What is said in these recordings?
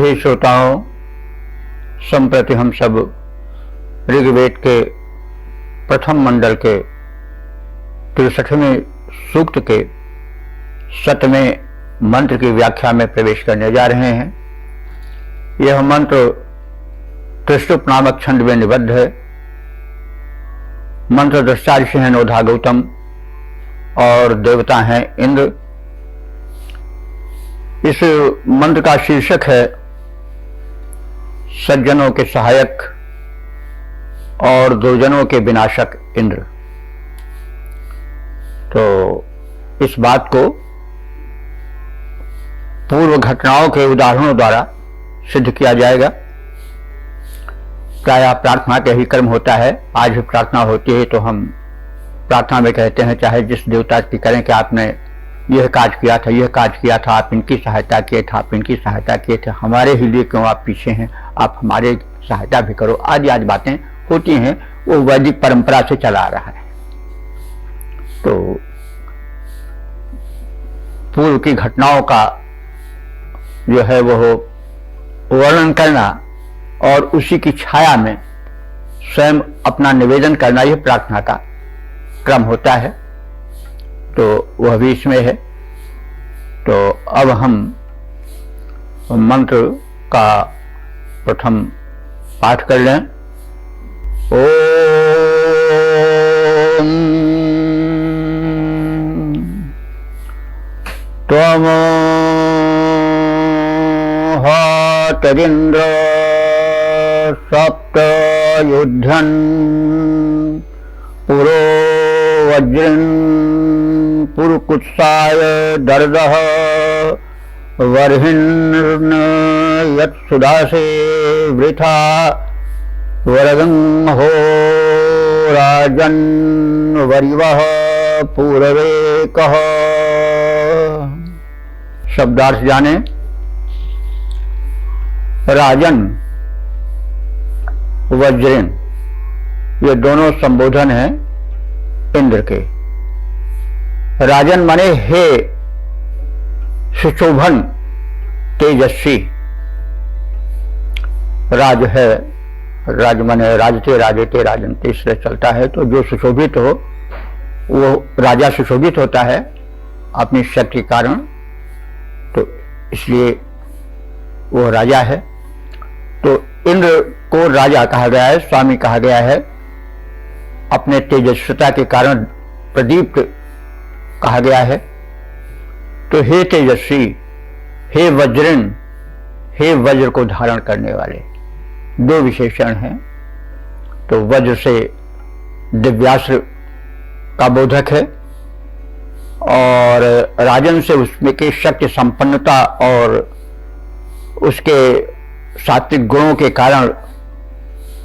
विधि श्रोताओं, संप्रति हम सब ऋग्वेद के प्रथम मंडल के 63वें सूक्त के 7वें मंत्र की व्याख्या में प्रवेश करने जा रहे हैं। यह मंत्र त्रिशुप नामक छंद में निबद्ध है। मंत्र दृष्टा ऋषि हैं नोधा गौतम और देवता हैं इंद्र। इस मंत्र का शीर्षक है सज्जनों के सहायक और दुर्जनों के विनाशक इंद्र। तो इस बात को पूर्व घटनाओं के उदाहरणों द्वारा सिद्ध किया जाएगा। प्रायः प्रार्थना का ही कर्म होता है। आज भी प्रार्थना होती है तो हम प्रार्थना में कहते हैं, चाहे जिस देवता की करें कि आपने यह काज किया था, यह काज किया था, आप इनकी सहायता किए थे, आप इनकी सहायता किए थे, हमारे ही लिए क्यों आप पीछे हैं, आप हमारे सहायता भी करो, आदि आदि बातें होती हैं। वो वैदिक परंपरा से चला आ रहा है। तो पूर्व की घटनाओं का जो है वो वर्णन करना और उसी की छाया में स्वयं अपना निवेदन करना, यह प्रार्थना का क्रम होता है। तो वह भी इसमें है। तो अब हम मंत्र का प्रथम पाठ कर लें। ओम त्वं तदिन्द्र सप्त युध्यन् पुरो वज्रन् पुरुकुत्साय दर्दः वर्हिन् यत्सुदासे वृथा वरदं हो राजन् वरिवः पूरवे कः। शब्दार्थ जाने। राजन, वज्रेन, ये दोनों संबोधन हैं इंद्र के। राजन माने हे सुशोभन तेजस्वी। राज है, राज माने राजते राजते राजनते, इसलिए चलता है। तो जो सुशोभित हो वो राजा सुशोभित होता है अपनी शक्ति के कारण, तो इसलिए वो राजा है। तो इंद्र को राजा कहा गया है, स्वामी कहा गया है। अपने तेजस्विता के कारण प्रदीप्त कहा गया है। तो हे तेजस्वी, हे वज्रन, हे वज्र को धारण करने वाले, दो विशेषण हैं। तो वज्र से दिव्यास्त्र का बोधक है और राजन से उसमें की शक्ति संपन्नता और उसके सात्विक गुणों के कारण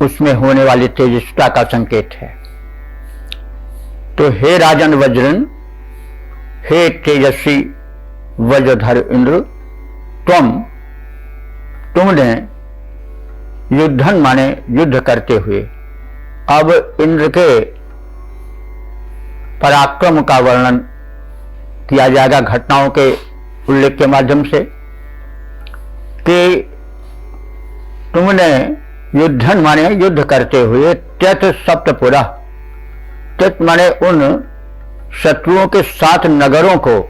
उसमें होने वाली तेजस्विता का संकेत है। तो हे राजन वज्रन, हे तेजस्वी वज्रधर इंद्र, तुमने युद्धन माने युद्ध करते हुए। अब इंद्र के पराक्रम का वर्णन किया जाएगा घटनाओं के उल्लेख के माध्यम से कि तुमने युद्धन माने युद्ध करते हुए त्यत सप्तपुरा, त्यत माने उन शत्रुओं के 7 नगरों को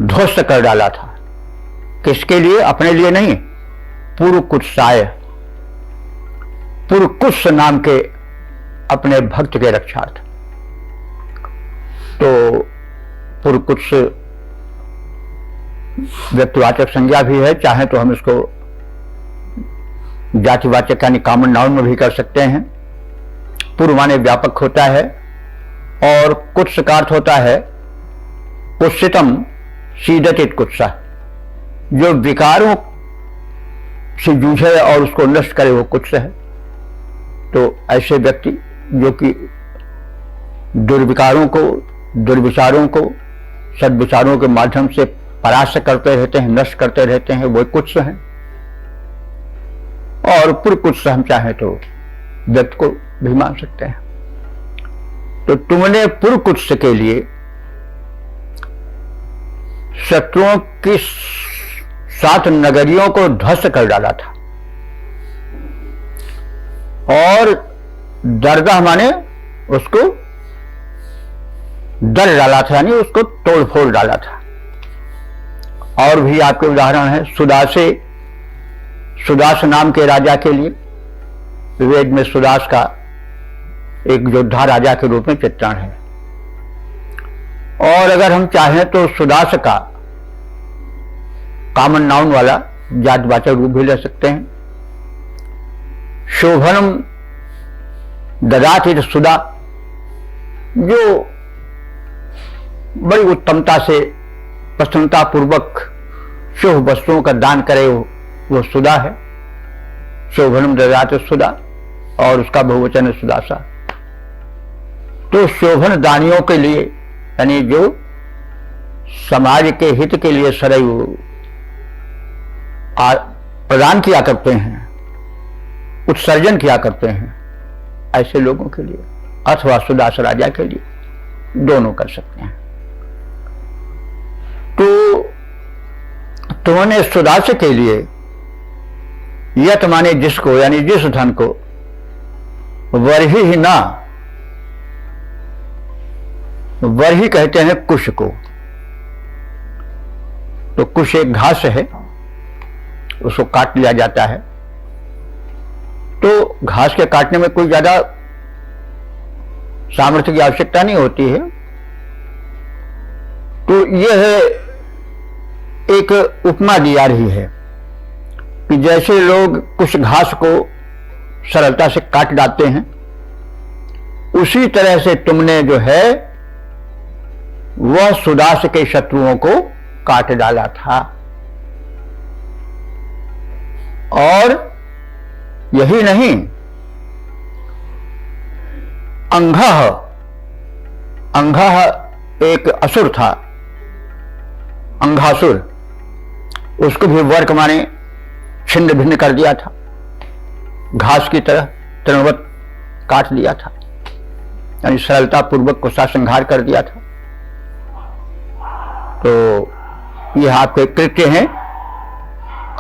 ध्वस्त कर डाला था। किसके लिए? अपने लिए नहीं, पुरुकुत्साय, पुरुकुत्स नाम के अपने भक्त के रक्षार्थ। तो पुरुकुत्स व्यक्तिवाचक संज्ञा भी है, चाहे तो हम इसको जातिवाचक यानी कॉमन नाउन में भी कर सकते हैं। पूर्व माने व्यापक होता है और कुत्स का अर्थ होता है कुत्सितम सीदतित कुत्सा, जो विकारों से जूझे और उसको नष्ट करे वो कुत्स है। तो ऐसे व्यक्ति जो कि दुर्विकारों को, दुर्विचारों को सद्विचारों के माध्यम से परास्त करते रहते हैं, नष्ट करते रहते हैं, वो कुत्स हैं। और पुरकुत्स हम चाहे तो व्यक्ति को भी मान सकते हैं। तो तुमने पुरकुत्स के लिए शत्रुओं की 7 नगरियों को ध्वस्त कर डाला था। और दरगाह माने उसको दर डाला था, यानी उसको तोड़ फोड़ डाला था। और भी आपके उदाहरण है सुदास नाम के राजा के लिए वेद में सुदास का एक योद्धा राजा के रूप में चित्रण है। और अगर हम चाहें तो सुदास का कॉमन नाउन वाला जातवाचक रूप भी ले सकते हैं। शोभनम ददाति सुदा, जो बड़ी उत्तमता से प्रसन्नता पूर्वक शुभ वस्तुओं का दान करे वो सुदा है। शोभनम ददाति सुदा, और उसका बहुवचन है सुदासा। तो शोभन दानियों के लिए, यानी जो समाज के हित के लिए सदैव प्रदान किया करते हैं, उत्सर्जन किया करते हैं, ऐसे लोगों के लिए, अथवा सुदास राजा के लिए, दोनों कर सकते हैं। तो तुमने सुदास के लिए यत माने जिसको, यानी जिस धन को, वरही ही ना, वरही कहते हैं कुश को। तो कुश एक घास है, उसको काट लिया जाता है। तो घास के काटने में कोई ज्यादा सामर्थ्य की आवश्यकता नहीं होती है। तो यह एक उपमा दी जा रही है कि जैसे लोग कुछ घास को सरलता से काट डालते हैं, उसी तरह से तुमने जो है वह सुदास के शत्रुओं को काट डाला था। और यही नहीं, अंघः एक असुर था, अंघासुर, उसको भी वर्क माने छिन्न भिन्न कर दिया था, घास की तरह तृणवत काट दिया था, यानी सरलता पूर्वक उसका संहार कर दिया था। तो यह आपके कृत्य हैं।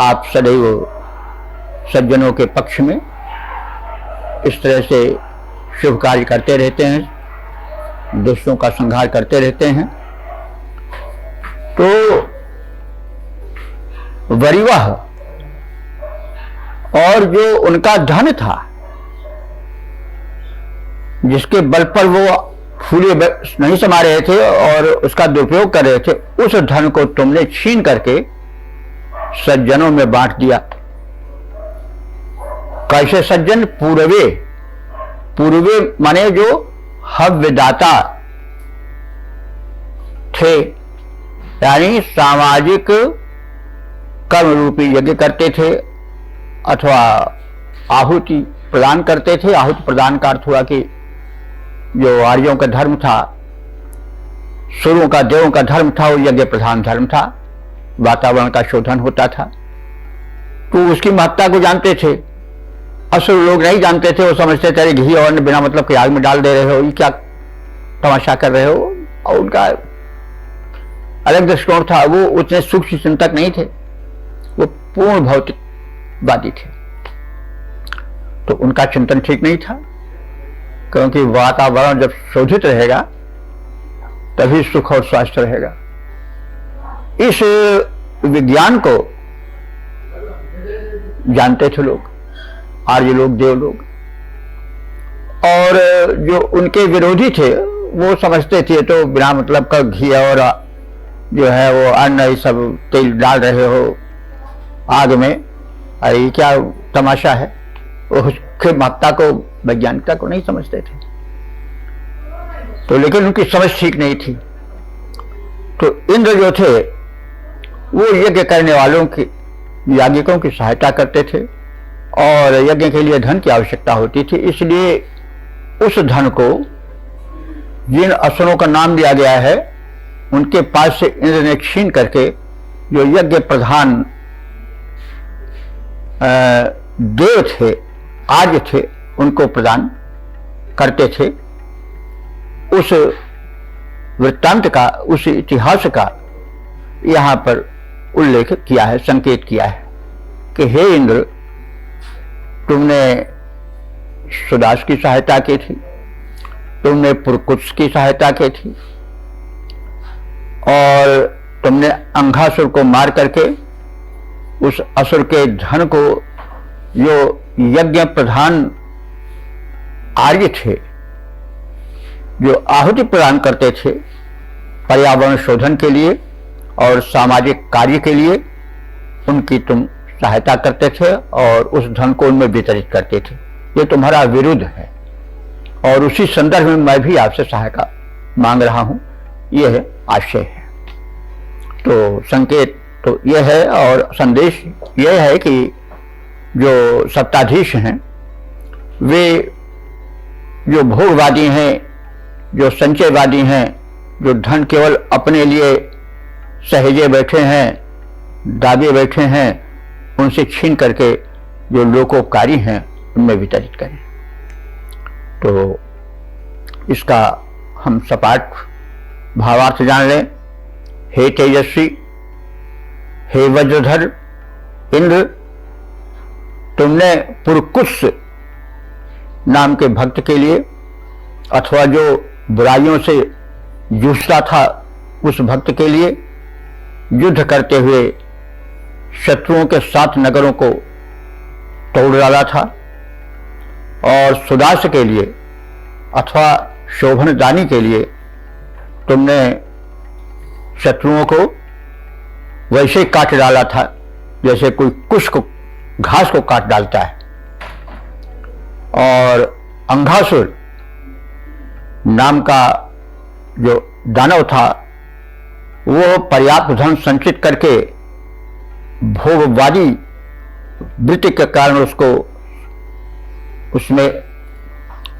आप सदैव सज्जनों के पक्ष में इस तरह से शुभ कार्य करते रहते हैं, दुष्टों का संहार करते रहते हैं। तो वरिवाह, और जो उनका धन था, जिसके बल पर वो फूले नहीं समा रहे थे और उसका दुरुपयोग कर रहे थे, उस धन को तुमने छीन करके सज्जनों में बांट दिया। कैसे सज्जन? पूर्वे माने जो हव्यदाता थे, यानी सामाजिक कर्म रूपी यज्ञ करते थे अथवा आहुति प्रदान करते थे। आहुति प्रदान का अर्थ हुआ कि जो आर्यों का धर्म था, सुरों का, देवों का धर्म था, वो यज्ञ प्रधान धर्म था, वातावरण का शोधन होता था। तो उसकी महत्ता को जानते थे। असुर लोग नहीं जानते थे, वो समझते थे घी और बिना मतलब के आग में डाल दे रहे हो, ये क्या तमाशा कर रहे हो। और उनका अलग दृष्टिकोण था, वो उतने सूक्ष्म चिंतक नहीं थे, वो पूर्ण भौतिकवादी थे। तो उनका चिंतन ठीक नहीं था, क्योंकि वातावरण जब शोधित रहेगा तभी सुख और स्वास्थ्य रहेगा। इस विज्ञान को जानते थे लोग, आर्य लोग, देव लोग। और जो उनके विरोधी थे वो समझते थे तो बिना मतलब का घी और जो है वो अन्न ये सब तेल डाल रहे हो आग में, अरे ये क्या तमाशा है। उसके महत्ता को, वैज्ञानिकता को नहीं समझते थे। तो लेकिन उनकी समझ ठीक नहीं थी। तो इंद्र जो थे वो यज्ञ करने वालों की, याज्ञिकों की सहायता करते थे और यज्ञ के लिए धन की आवश्यकता होती थी। इसलिए उस धन को जिन असुरों का नाम दिया गया है उनके पास से इंद्र ने छीन करके जो यज्ञ प्रधान देव थे, आर्य थे, उनको प्रदान करते थे। उस वृत्तांत का, उस इतिहास का यहाँ पर उल्लेख किया है, संकेत किया है कि हे इंद्र, तुमने सुदास की सहायता की थी, तुमने पुरकुत्स की सहायता की थी और तुमने अंघासुर को मार करके उस असुर के धन को, जो यज्ञ प्रधान आर्य थे, जो आहुति प्रदान करते थे पर्यावरण शोधन के लिए और सामाजिक कार्य के लिए, उनकी तुम सहायता करते थे और उस धन को उनमें वितरित करते थे। ये तुम्हारा विरुद्ध है और उसी संदर्भ में मैं भी आपसे सहायता मांग रहा हूं, यह आशय है। तो संकेत तो यह है और संदेश यह है कि जो सत्ताधीश हैं वे जो भोगवादी हैं, जो संचयवादी हैं, जो धन केवल अपने लिए सहेजे बैठे हैं, दाबे बैठे हैं, उनसे छीन करके जो लोकोपकारी हैं उनमें वितरित करें। तो इसका हम सपाट भावार्थ जान लें। हे तेजस्वी, हे वज्रधर इंद्र, तुमने पुरकुत्स नाम के भक्त के लिए, अथवा जो बुराइयों से जूझता था उस भक्त के लिए युद्ध करते हुए शत्रुओं के 7 नगरों को तोड़ डाला था और सुदास के लिए अथवा शोभनदानी के लिए तुमने शत्रुओं को वैसे काट डाला था जैसे कोई कुश को, घास को काट डालता है। और अंघासुर नाम का जो दानव था वो पर्याप्त धन संचित करके भोगवादी वृत्ति के कारण उसको उसमें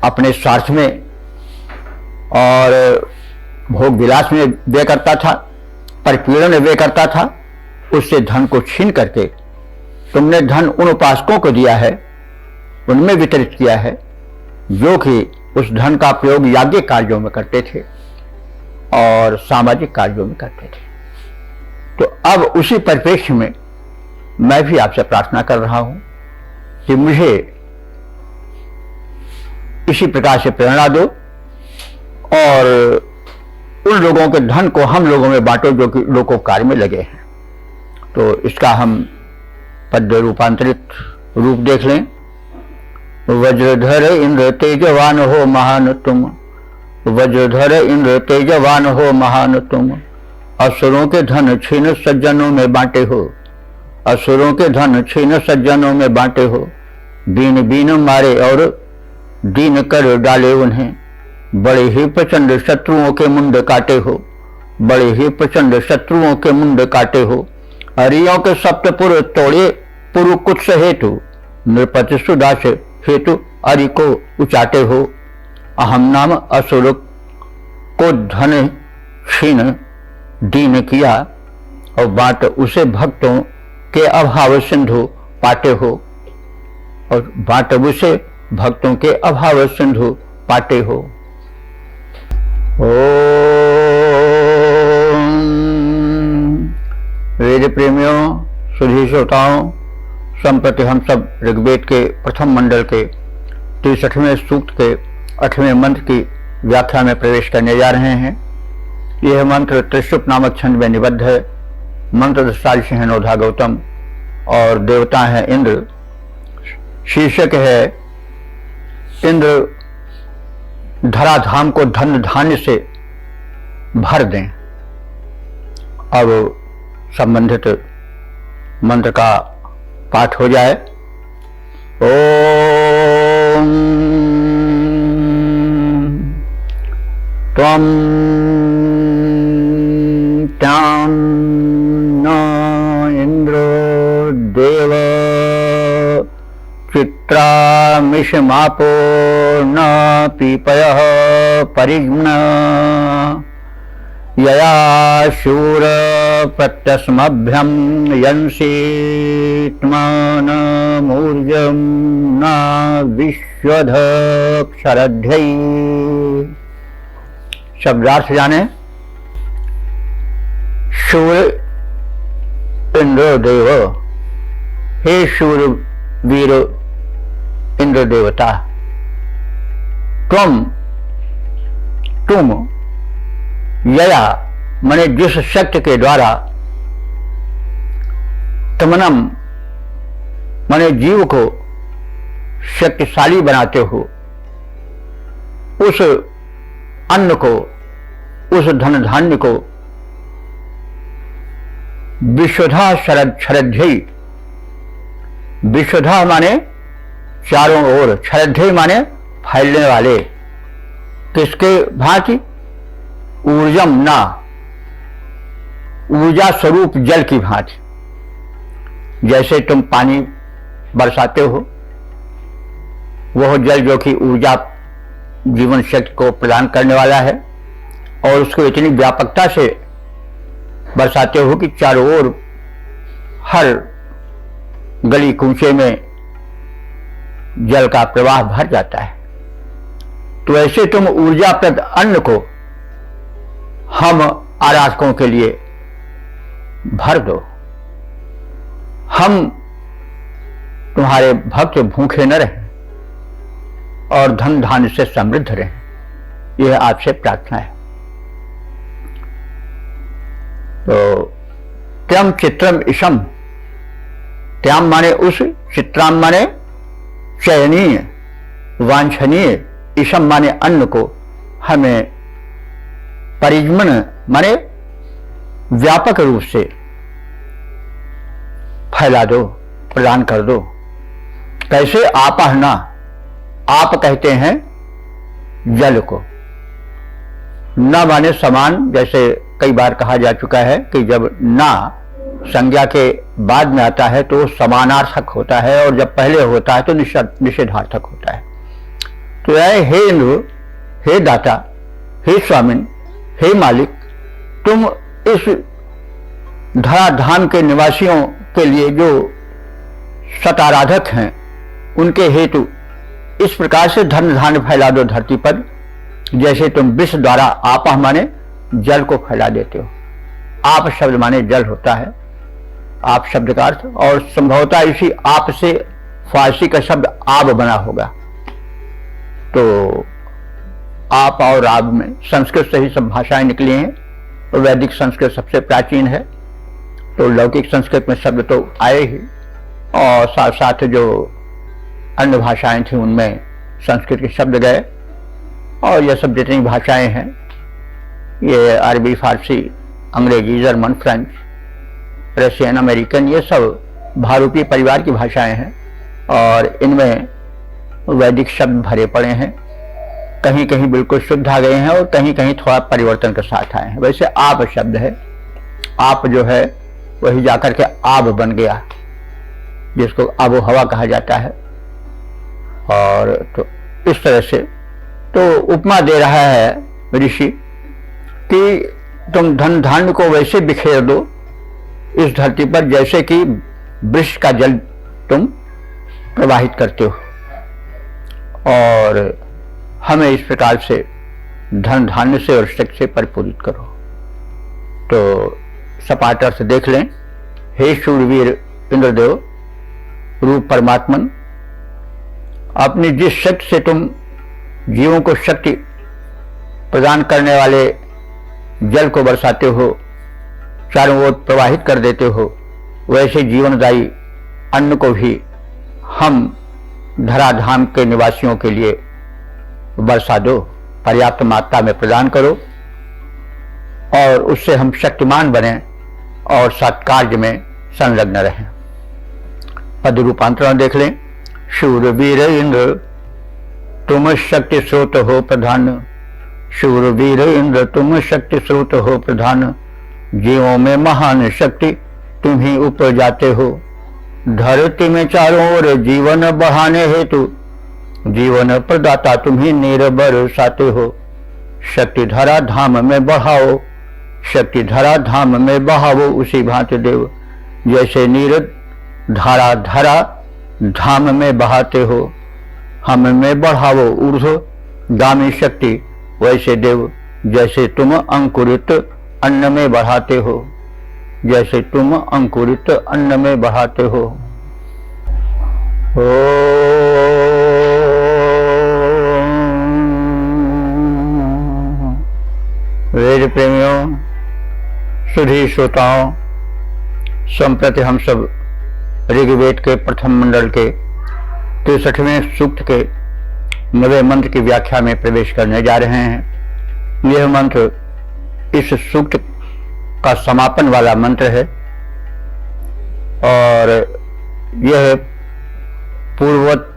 अपने स्वार्थ में और भोग विलास में व्यय करता था, परिपीड़न में व्यय करता था। उससे धन को छीन करके तुमने धन उन उपासकों को दिया है, उनमें वितरित किया है जो कि उस धन का प्रयोग याज्ञ कार्यों में करते थे और सामाजिक कार्यों में करते थे। तो अब उसी परिप्रेक्ष्य में मैं भी आपसे प्रार्थना कर रहा हूं कि मुझे इसी प्रकार से प्रेरणा दो और उन लोगों के धन को हम लोगों में बांटो जो कि लोकोपकार में लगे हैं। तो इसका हम पद्य रूपांतरित रूप देख लें। वज्रधर इंद्र तेजवान हो महान तुम, वज्रधर इंद्र तेजवान हो महान तुम, असुरों के धन छीन सज्जनों में बांटे हो, असुरों के धन छीन सज्जनों में बांटे हो, बीन बीन मारे और दीन कर डाले उन्हें, बड़े ही प्रचंड शत्रुओं के मुंड काटे हो, बड़े ही प्रचंड शत्रुओं के मुंड काटे हो, हरियों के सप्तपुर तोड़े पुरुकुत्स हेतु, नृपति सुदास हेतु अरि को उचाटे हो, अहम नाम असुर को धन छीन दीन किया और बाट उसे भक्तों के अभाव सिंधु पाटे हो, और बाट उसे भक्तों के अभाव सिंधु पाटे हो। ओम वेद प्रेमियों, सुधी श्रोताओं, संप्रति हम सब ऋग्वेद के प्रथम मंडल के 63वें सूक्त के 8वें मंत्र की व्याख्या में प्रवेश करने जा रहे हैं। यह मंत्र त्रिशुप नामक छंद में निबद्ध है। मंत्र दृष्टांशी है नोधा गौतम और देवता है इंद्र। शीर्षक है इंद्र धराधाम को धन धान्य से भर दें। अब संबंधित मंत्र का पाठ हो जाए। ओम त्वं त्यां न इंद्रो देव चित्रामिषमापो न पीपयः परिज्ञ यया शूर प्रत्यस्मभ्यं यंसीत्मानमूर्जं न विश्वध क्षरध्यै। शब्दार्थ जाने। शूर इंद्रदेव, हे शूरवीर इंद्र देवता, तुम यया माने जिस शक्ति के द्वारा तमनम माने जीव को शक्तिशाली बनाते हो, उस अन्न को, उस धन धान्य को विश्वधा शरद्धि, विश्वधा माने चारों ओर, शरद्धि माने फैलने वाले, किसके भांति? ऊर्जम ना, ऊर्जा स्वरूप जल की भांति। जैसे तुम पानी बरसाते हो, वह जल जो कि ऊर्जा जीवन शक्ति को प्रदान करने वाला है, और उसको इतनी व्यापकता से बरसाते हो कि चारों ओर हर गली कूचे में जल का प्रवाह भर जाता है। तो ऐसे तुम ऊर्जाप्रद अन्न को हम आराधकों के लिए भर दो, हम तुम्हारे भक्त भूखे न रहें और धन धान्य से समृद्ध रहें, यह आपसे प्रार्थना है। तो त्यम चित्रम इशम, त्याम माने उस, चित्राम माने चयनीय वांछनीय, इशम माने अन्न को हमें परिजमन माने व्यापक रूप से फैला दो, प्रदान कर दो। कैसे? आपहना, आप कहते हैं जल को, न माने समान, जैसे कई बार कहा जा चुका है कि जब ना संज्ञा के बाद में आता है तो समानार्थक होता है, और जब पहले होता है तो निषेधार्थक होता है। तो हे इंद्र, हे दाता, हे स्वामिन, हे मालिक, तुम इस धराधाम के निवासियों के लिए जो सताराधक हैं, उनके हेतु इस प्रकार से धन धान्य फैला दो धरती पर, जैसे तुम विष द्वारा आपह माने जल को फैला देते हो। आप शब्द माने जल होता है, आप शब्द का अर्थ, और संभवतः इसी आप से फारसी का शब्द आब बना होगा। तो आप और आब में संस्कृत से ही सब भाषाएं निकली हैं, तो वैदिक संस्कृत सबसे प्राचीन है, तो लौकिक संस्कृत में शब्द तो आए ही, और साथ साथ जो अन्य भाषाएं थी उनमें संस्कृत के शब्द गए, और यह सब जितनी भाषाएं हैं, ये अरबी, फारसी, अंग्रेजी, जर्मन, फ्रेंच, रशियन, अमेरिकन, ये सब भारूपीय परिवार की भाषाएं हैं, और इनमें वैदिक शब्द भरे पड़े हैं। कहीं कहीं बिल्कुल शुद्ध आ गए हैं और कहीं कहीं थोड़ा परिवर्तन के साथ आए हैं। वैसे आप शब्द है, आप जो है वही जाकर के आब बन गया, जिसको आबो हवा कहा जाता है। और तो इस तरह से तो उपमा दे रहा है ऋषि कि तुम धन धान्य को वैसे बिखेर दो इस धरती पर जैसे कि वृक्ष का जल तुम प्रवाहित करते हो, और हमें इस प्रकार से धन धान्य से और शक्ति से परिपूरित करो। तो सपाट अर्थ देख लें। हे शूरवीर इंद्रदेव रूप परमात्मन, अपनी जिस शक्ति से तुम जीवों को शक्ति प्रदान करने वाले जल को बरसाते हो, चारों ओर प्रवाहित कर देते हो, वैसे जीवनदायी अन्न को भी हम धराधाम के निवासियों के लिए बरसा दो, पर्याप्त मात्रा में प्रदान करो, और उससे हम शक्तिमान बने और सत्कार्य में संलग्न रहें। पद रूपांतरण देख लें। शूरवीर इंद्र तुम शक्ति स्रोत हो प्रधान, शूरवीर इंद्र तुम शक्ति स्रोत हो प्रधान, जीवों में महान शक्ति तुम ही उपजाते हो, धरती में चारों ओर जीवन बढ़ाने हेतु जीवन प्रदाता तुम ही नीर बरसाते हो। शक्ति धरा धाम में बढ़ाओ, शक्ति धरा धाम में बहावो उसी भांति देव, जैसे नीर धारा धरा धाम में बहाते हो, हम में बढ़ावो ऊर्ध्व गामी शक्ति, वैसे देव जैसे तुम अंकुरित अन्न में बढ़ाते हो। जैसे तुम अंकुरित अन्न में बढ़ाते हो। वेद प्रेमियों, सुधी श्रोताओं, संप्रति हम सब ऋग्वेद के प्रथम मंडल के 63वें सूक्त के 9वें मंत्र की व्याख्या में प्रवेश करने जा रहे हैं। यह मंत्र इस सूक्त का समापन वाला मंत्र है और यह पूर्ववत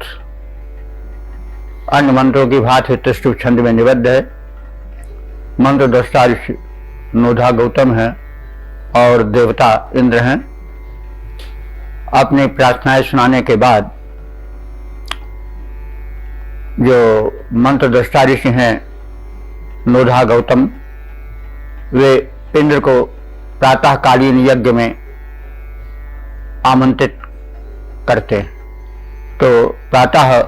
अन्य मंत्रों की भांति त्रिष्टु छंद में निबद्ध है। मंत्र दृष्टा ऋषि नोधा गौतम है और देवता इंद्र हैं। अपनी प्रार्थनाएं सुनाने के बाद जो मंत्र दृष्टा ऋषि हैं नोधा गौतम, वे इंद्र को प्रातःकालीन यज्ञ में आमंत्रित करते हैं। तो प्रातः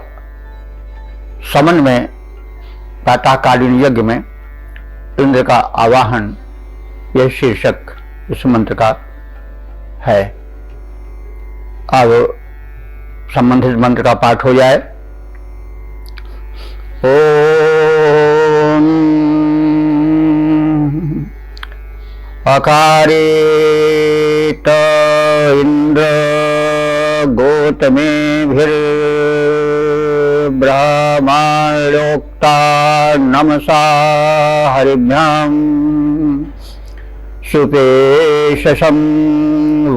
समन में प्रातःकालीन यज्ञ में इंद्र का आवाहन, यह शीर्षक इस मंत्र का है। अब संबंधित मंत्र का पाठ हो जाए। ओम अकारेत इंद्र गोतमेभिर्ब्रह्माण्योक्ता नमसा हरिभ्यां सुपेशसं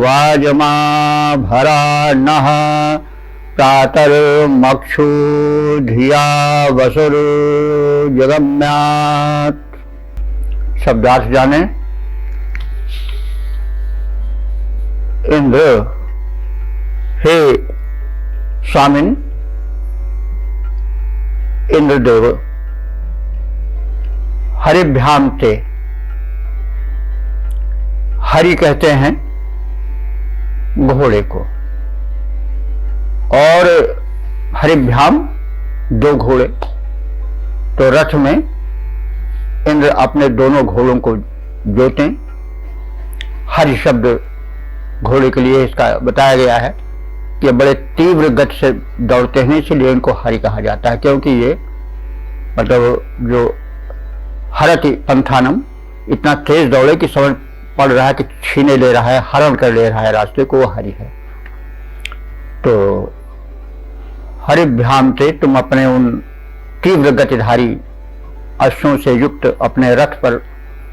वाजमा भरा नः प्रातर्मक्षु धिया वसुर जगम्यात्। शब्दार्थ जाने। इंद्र, हे स्वामिन इंद्रदेव, हरिभ्याम ते, हरि कहते हैं घोड़े को, और हरिभ्याम दो घोड़े। तो रथ में इंद्र अपने दोनों घोड़ों को जोतें। हरि शब्द घोड़े के लिए इसका बताया गया है कि बड़े तीव्र गति से दौड़ते हैं, इसलिए इनको हरि कहा जाता है, क्योंकि ये मतलब जो हरति पंथानम, इतना तेज दौड़े कि समझ पड़ रहा है कि छीने ले रहा है, हरण कर ले रहा है रास्ते को, वो हरि है। तो हरिभ्याम से तुम अपने उन तीव्र गतिधारी अश्वों से युक्त अपने रथ पर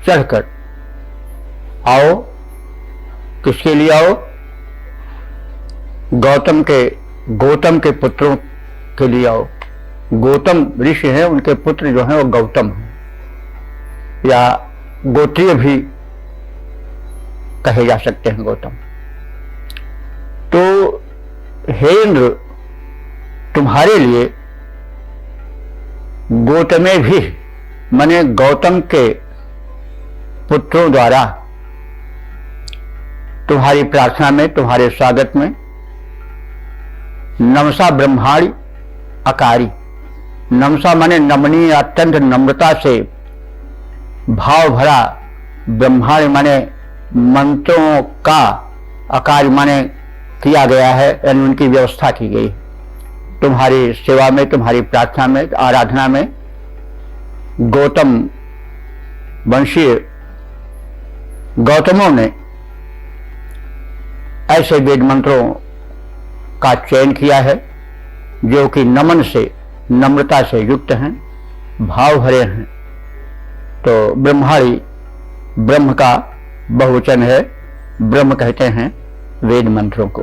चढ़कर आओ। किसके लिए आओ? गोतम के पुत्रों के लिए आओ। गौतम ऋषि हैं, उनके पुत्र जो हैं वो गौतम हैं, या गोत्रीय भी कहे जा सकते हैं गौतम। तो हे इंद्र, तुम्हारे लिए गोतमे भी माने गौतम के पुत्रों द्वारा तुम्हारी प्रार्थना में, तुम्हारे स्वागत में नमसा ब्रह्माणी अकारी। नमसा माने नमनीय, अत्यंत नम्रता से भाव भरा, ब्रह्माणी माने मंत्रों का, अकारी माने किया गया है, यानी उनकी व्यवस्था की गई। तुम्हारी सेवा में, तुम्हारी प्रार्थना में, आराधना में गौतम वंशीय गौतमों ने ऐसे वेद मंत्रों का चयन किया है जो कि नमन से, नम्रता से युक्त हैं, भाव भरे हैं। तो ब्रह्माणी ब्रह्म का बहुवचन है, ब्रह्म कहते हैं वेद मंत्रों को।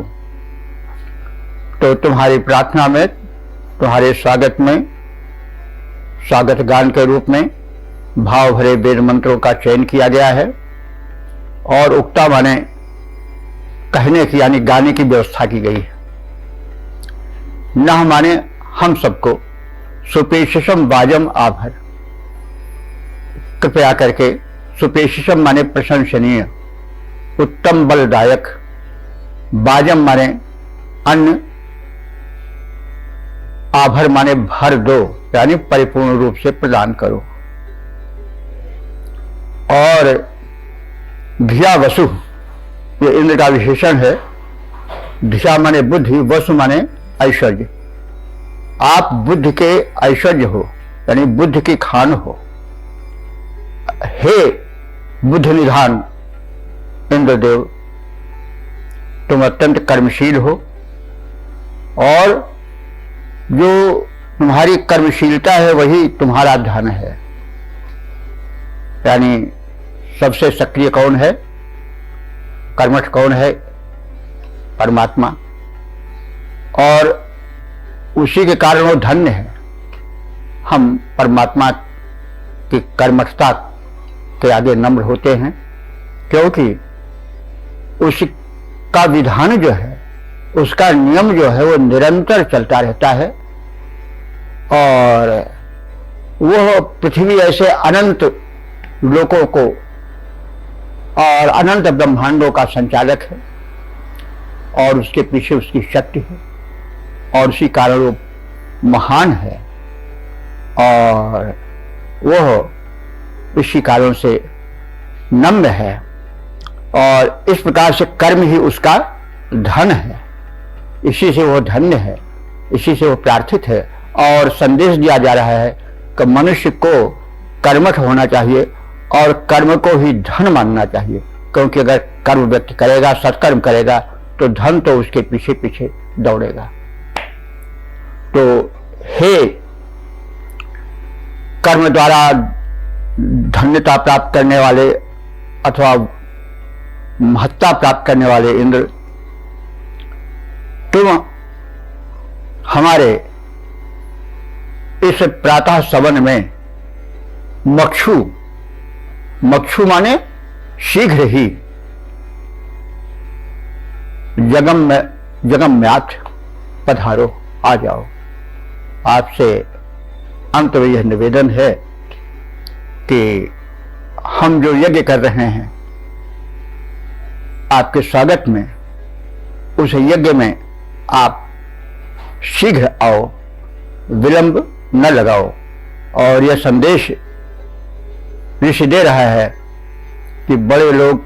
तो तुम्हारी प्रार्थना में, तुम्हारे स्वागत में, स्वागत गान के रूप में भाव भरे वेद मंत्रों का चयन किया गया है। और उक्ता माने कहने की, यानी गाने की व्यवस्था की गई है। नह माने हम सबको, सुपेशम वाजम आभर, कृपया करके। सुपेशम माने प्रशंसनीय, उत्तम बलदायक। वाजम माने अन्न, आभर माने भर दो, यानी परिपूर्ण रूप से प्रदान करो। और धिया वसु ये इंद्र का विशेषण है। दिशा माने बुद्धि, वसु माने ऐश्वर्य। आप बुद्धि के ऐश्वर्य हो, यानी बुद्धि की खान हो। हे बुद्धि निधान इंद्रदेव, तुम अत्यंत कर्मशील हो और जो तुम्हारी कर्मशीलता है वही तुम्हारा धन है। यानी सबसे सक्रिय कौन है, कर्मठ कौन है? परमात्मा। और उसी के कारण वो धन्य है। हम परमात्मा की कर्मठता के आगे नम्र होते हैं, क्योंकि उसका विधान जो है, उसका नियम जो है वो निरंतर चलता रहता है। और वह पृथ्वी ऐसे अनंत लोकों को और अनंत ब्रह्मांडों का संचालक है, और उसके पीछे उसकी शक्ति है, और उसी कारण वो महान है, और वह इसी कारण से नम्र है। और इस प्रकार से कर्म ही उसका धन है, इसी से वो धन्य है, इसी से वो प्रार्थित है। और संदेश दिया जा रहा है कि मनुष्य को कर्मठ होना चाहिए और कर्म को ही धन मानना चाहिए, क्योंकि अगर कर्म व्यक्ति करेगा, सत्कर्म करेगा, तो धन तो उसके पीछे पीछे दौड़ेगा। तो हे कर्म द्वारा धन्यता प्राप्त करने वाले अथवा महत्ता प्राप्त करने वाले इंद्र, तुम हमारे इस प्रातः सवन में मक्षु, मक्षु माने शीघ्र ही, जगम्यात पधारो, आ जाओ। आपसे अंत में यह निवेदन है कि हम जो यज्ञ कर रहे हैं आपके स्वागत में, उस यज्ञ में आप शीघ्र आओ, विलंब न लगाओ। और यह संदेश ऋषि दे रहा है कि बड़े लोग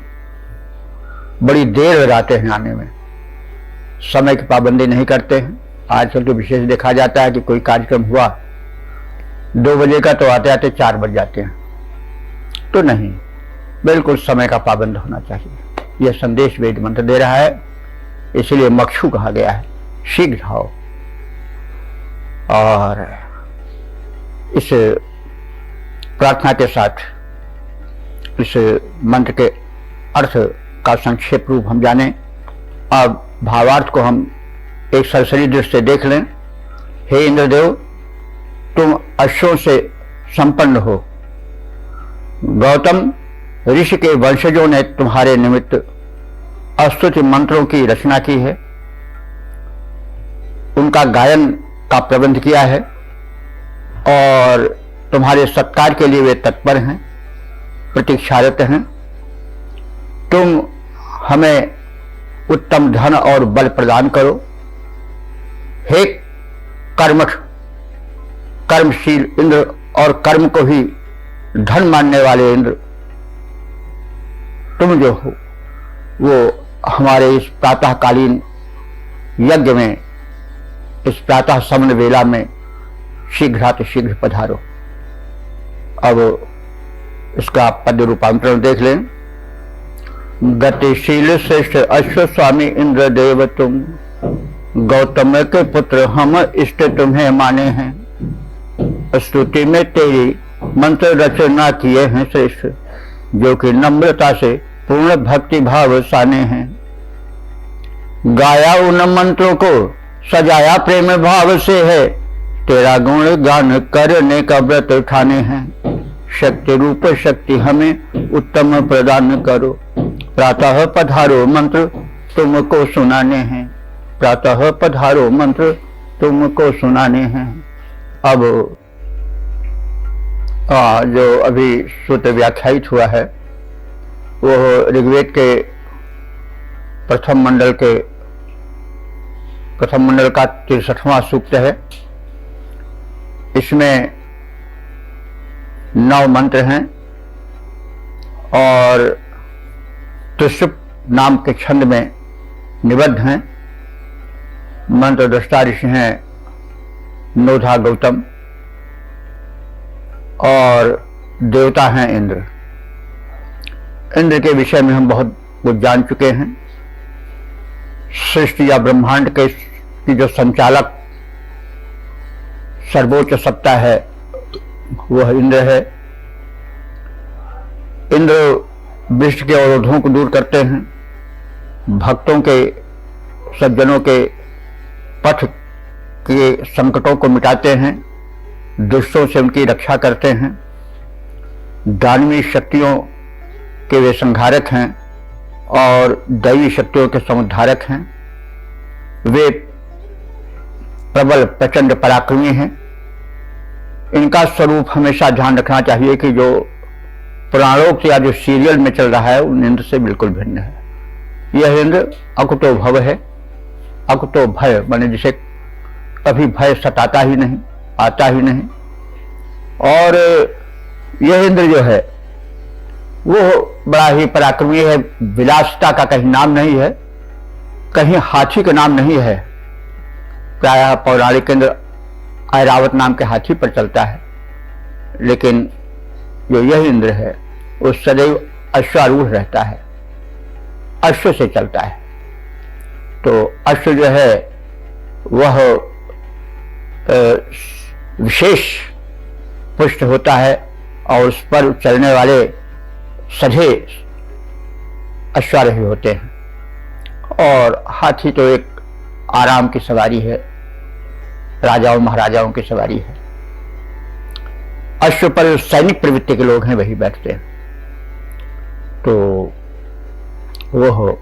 बड़ी देर लगाते हैं आने में, समय की पाबंदी नहीं करते हैं। आजकल तो विशेष देखा जाता है कि कोई कार्यक्रम हुआ 2 बजे का, तो आते आते 4 बज जाते हैं। तो नहीं, बिल्कुल समय का पाबंद होना चाहिए। यह संदेश वेद मंत्र दे रहा है, इसलिए मक्षु कहा गया है, शीघ्र आओ। और इस प्रार्थना के साथ इस मंत्र के अर्थ का संक्षेप रूप हम जाने। अब भावार्थ को हम एक सरसरी दृष्टि से देख लें। हे इंद्रदेव, तुम अश्वों से संपन्न हो। गौतम ऋषि के वंशजों ने तुम्हारे निमित्त स्तुति मंत्रों की रचना की है, उनका गायन का प्रबंध किया है, और तुम्हारे सत्कार के लिए वे तत्पर हैं, प्रतीक्षारत हैं। तुम हमें उत्तम धन और बल प्रदान करो। हे कर्मठ, कर्मशील इंद्र और कर्म को ही धन मानने वाले इंद्र, तुम जो हो वो हमारे इस प्रातःकालीन यज्ञ में, इस प्रातः समन वेला में शीघ्रातिशीघ्र पधारो। अब इसका पद्य रूपांतरण देख लें। गतिशील श्रेष्ठ अश्वस्वामी इंद्रदेव तुम, गौतम के पुत्र हम इष्ट तुम्हें माने हैं। स्तुति में तेरी मंत्र रचना किए हैं श्रेष्ठ, जो कि नम्रता से पूर्ण भक्ति भाव साने हैं। गाया उन मंत्रों को सजाया प्रेम भाव से है, तेरा गुण गान करने का व्रत ठाने हैं। शक्ति रूप शक्ति हमें उत्तम प्रदान करो, प्रातः पधारो मंत्र तुमको सुनाने हैं। प्रातः पधारो मंत्र तुमको सुनाने हैं। अब जो अभी सूत्र व्याख्यायित हुआ है वो ऋग्वेद के प्रथम मंडल का 63वां सूक्त है। इसमें 9 मंत्र हैं और नाम के छंद में निबद्ध हैं। मंत्र दृष्टा ऋषि हैं नोधा गौतम और देवता हैं इंद्र। इंद्र के विषय में हम बहुत कुछ जान चुके हैं। सृष्टि या ब्रह्मांड के की जो संचालक सर्वोच्च सत्ता है वह इंद्र है। इंद्र विष्ट के अवरोधों को दूर करते हैं, भक्तों के सज्जनों के पथ के संकटों को मिटाते हैं, दुष्टों से उनकी रक्षा करते हैं, दानवीय शक्तियों के वे संहारक हैं और दैवी शक्तियों के समुद्धारक हैं। वे प्रबल प्रचंड पराक्रमी हैं। इनका स्वरूप हमेशा ध्यान रखना चाहिए कि जो पुराणों या जो सीरियल में चल रहा है उन इंद्र से बिल्कुल भिन्न है। यह इंद्र अकुतो भव है। अकुतो भय माने जिसे कभी भय सताता ही नहीं, आता ही नहीं। और यह इंद्र जो है वो बड़ा ही पराक्रमी है। विलासिता का कहीं नाम नहीं है, कहीं हाथी का नाम नहीं है। प्रायः पौराणिक इंद्र ऐरावत नाम के हाथी पर चलता है, लेकिन जो यह इंद्र है वो सदैव अश्वारूढ़ रहता है, अश्व से चलता है। तो अश्व जो है वह विशेष पुष्ट होता है और उस पर चलने वाले सधे अश्वारोही होते हैं। और हाथी तो एक आराम की सवारी है, राजाओं महाराजाओं की सवारी है। अश्व पर सैनिक प्रवृत्ति के लोग हैं वही बैठते हैं। तो वह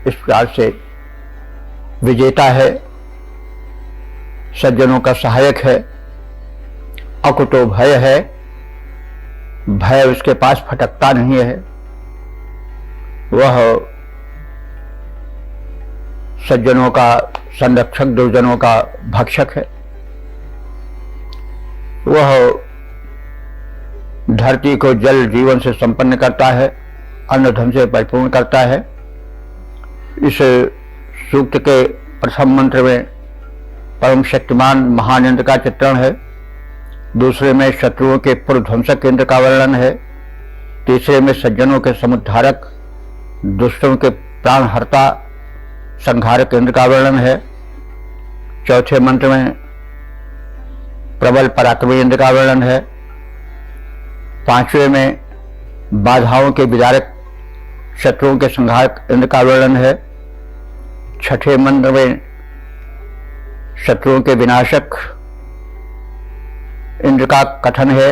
इस प्रकार से विजेता है, सज्जनों का सहायक है, अकुतो भय है। भय उसके पास फटकता नहीं है। वह सज्जनों का संरक्षक, दुर्जनों का भक्षक है। वह धरती को जल जीवन से संपन्न करता है, अन्न धन से परिपूर्ण करता है। इस सूक्त के प्रथम मंत्र में परम शक्तिमान महान इंद्र का चित्रण है। दूसरे में शत्रुओं के पूर्व ध्वंसक इंद्र का वर्णन है। तीसरे में सज्जनों के समुद्धारक, दुष्टों के प्राणहर्ता संहारक इंद्र का वर्णन है। चौथे मंत्र में प्रबल पराक्रमी इंद्र का वर्णन है। पांचवें में बाधाओं के विदारक शत्रुओं के संहारक इंद्र का वर्णन है। छठे मंत्र में शत्रुओं के विनाशक इंद्र का कथन है।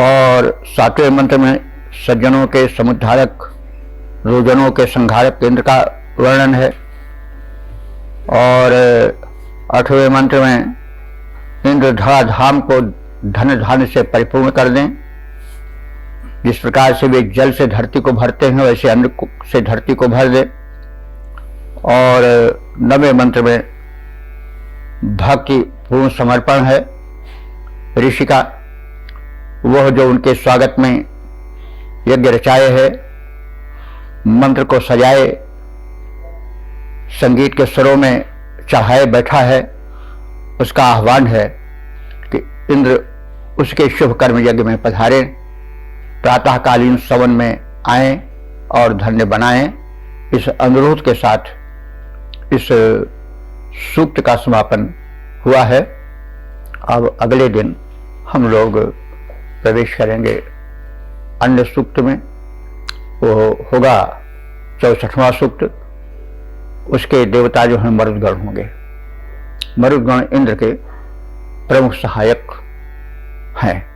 और सातवें मंत्र में सज्जनों के समुद्धारक, दुर्जनों के संहारक इंद्र का वर्णन है। और आठवें मंत्र में इंद्र धराधाम को धन धान्य से परिपूर्ण कर दें। जिस प्रकार से वे जल से धरती को भरते हैं वैसे अन्न से धरती को भर दें। और नवें मंत्र में भक्ति पूर्ण समर्पण है ऋषि का। वह जो उनके स्वागत में यज्ञ रचाए है, मंत्र को सजाए, संगीत के स्वरों में चढ़ाए बैठा है, उसका आह्वान है कि इंद्र उसके शुभ कर्म यज्ञ में पधारे, प्रातःकालीन सवन में आएं और धन्य बनाएं। इस अनुरोध के साथ इस सूक्त का समापन हुआ है। अब अगले दिन हम लोग प्रवेश करेंगे अन्य सूक्त में। वो होगा 64वां सूक्त। उसके देवता जो हैं मरुदगण होंगे। मरुदगण इंद्र के प्रमुख सहायक हैं।